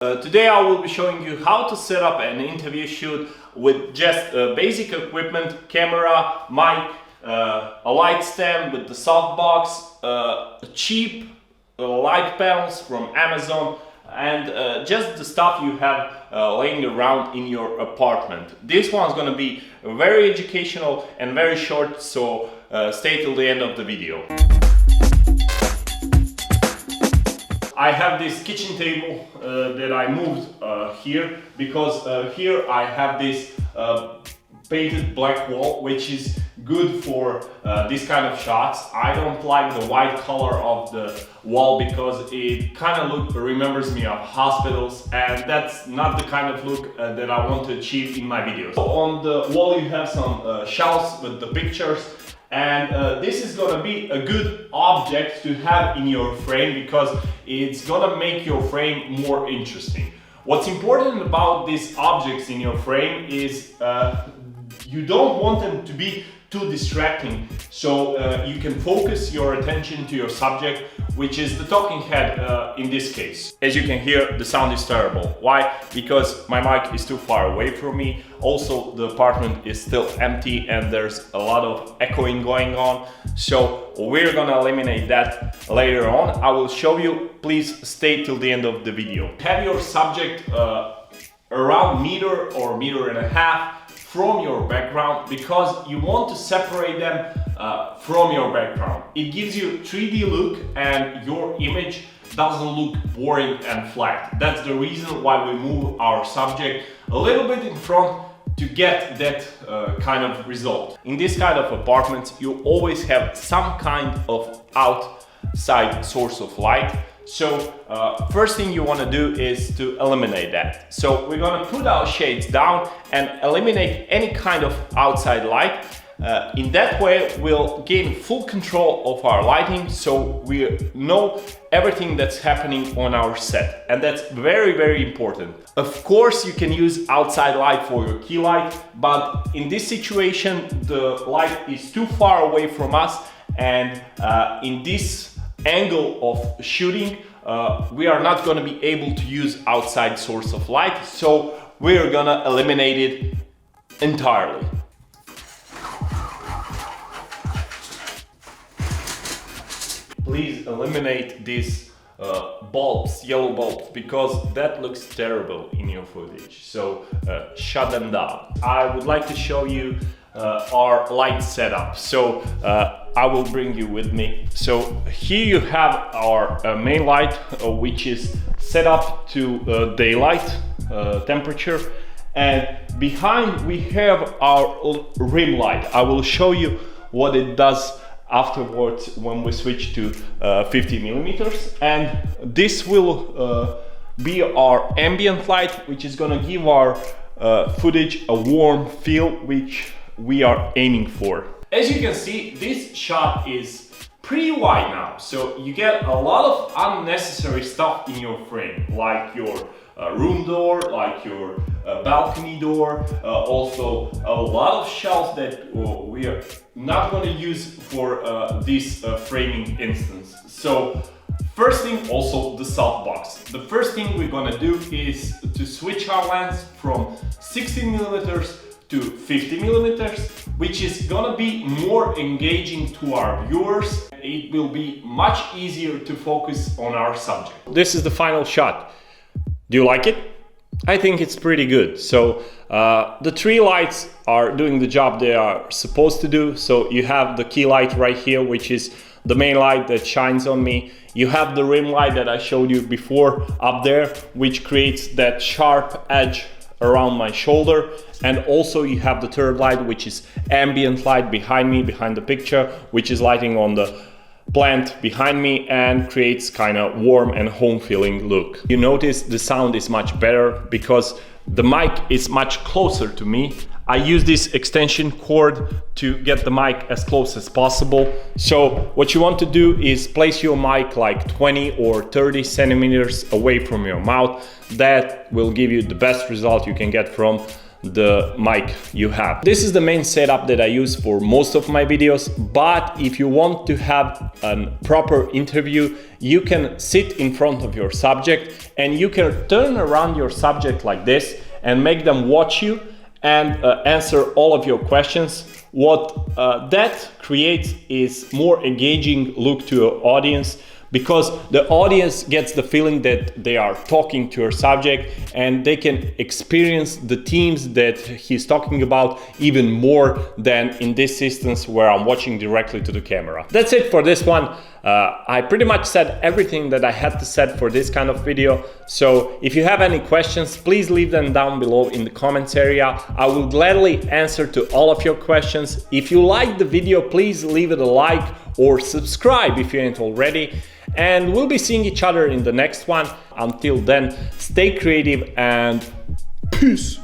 Today I will be showing you how to set up an interview shoot with just basic equipment, camera, mic, a light stand with the softbox, cheap light panels from Amazon, and just the stuff you have laying around in your apartment. This one's gonna be very educational and very short, so stay till the end of the video. I have this kitchen table that I moved here because here I have this painted black wall, which is good for this kind of shots. I don't like the white color of the wall because it kind of remembers me of hospitals, and that's not the kind of look that I want to achieve in my videos. So on the wall you have some shelves with the pictures, and this is gonna be a good object to have in your frame because it's gonna make your frame more interesting. What's important about these objects in your frame is you don't want them to be too distracting, so you can focus your attention to your subject, which is the talking head in this case. As you can hear, the sound is terrible. Why? Because my mic is too far away from me. Also, the apartment is still empty and there's a lot of echoing going on. So we're gonna eliminate that later on. I will show you. Please stay till the end of the video. Have your subject around meter or meter and a half from your background, because you want to separate them from your background. It gives you 3D look and your image doesn't look boring and flat. That's the reason why we move our subject a little bit in front to get that kind of result. In this kind of apartments, you always have some kind of outside source of light. So first thing you want to do is to eliminate that. So we're going to put our shades down and eliminate any kind of outside light. In that way we'll gain full control of our lighting, so we know everything that's happening on our set, and that's very, very important. Of course you can use outside light for your key light, but in this situation the light is too far away from us, and in this angle of shooting we are not going to be able to use outside source of light, so we're gonna eliminate it entirely. Please eliminate these bulbs, yellow bulbs, because that looks terrible in your footage, so shut them down. I would like to show you our light setup, so I will bring you with me. So here you have our main light, which is set up to daylight temperature, and behind we have our rim light. I will show you what it does afterwards when we switch to 50 millimeters, and this will be our ambient light, which is gonna give our footage a warm feel, which we are aiming for. As you can see, this shot is pretty wide now, so you get a lot of unnecessary stuff in your frame, like your room door, like your balcony door, also a lot of shelves that we are not going to use for this framing instance. So first thing, also the softbox. The first thing we're going to do is to switch our lens from 16 millimeters to 50 millimeters, which is gonna be more engaging to our viewers. It will be much easier to focus on our subject. This is the final shot. Do you like it? I think it's pretty good. So the three lights are doing the job they are supposed to do. So you have the key light right here, which is the main light that shines on me. You have the rim light that I showed you before up there, which creates that sharp edge around my shoulder, and also you have the third light, which is ambient light behind me, behind the picture, which is lighting on the plant behind me and creates kind of warm and home feeling look. You notice the sound is much better because the mic is much closer to me. I use this extension cord to get the mic as close as possible. So what you want to do is place your mic like 20 or 30 centimeters away from your mouth. That will give you the best result you can get from the mic you have. This is the main setup that I use for most of my videos, but if you want to have a proper interview, you can sit in front of your subject and you can turn around your subject like this and make them watch you and answer all of your questions. What that creates is more engaging look to your audience, because the audience gets the feeling that they are talking to your subject and they can experience the themes that he's talking about even more than in this instance where I'm watching directly to the camera. That's it for this one. I pretty much said everything that I had to say for this kind of video. So if you have any questions, please leave them down below in the comments area. I will gladly answer to all of your questions. If you like the video, please leave it a like or subscribe if you ain't already. And we'll be seeing each other in the next one. Until then, stay creative and peace.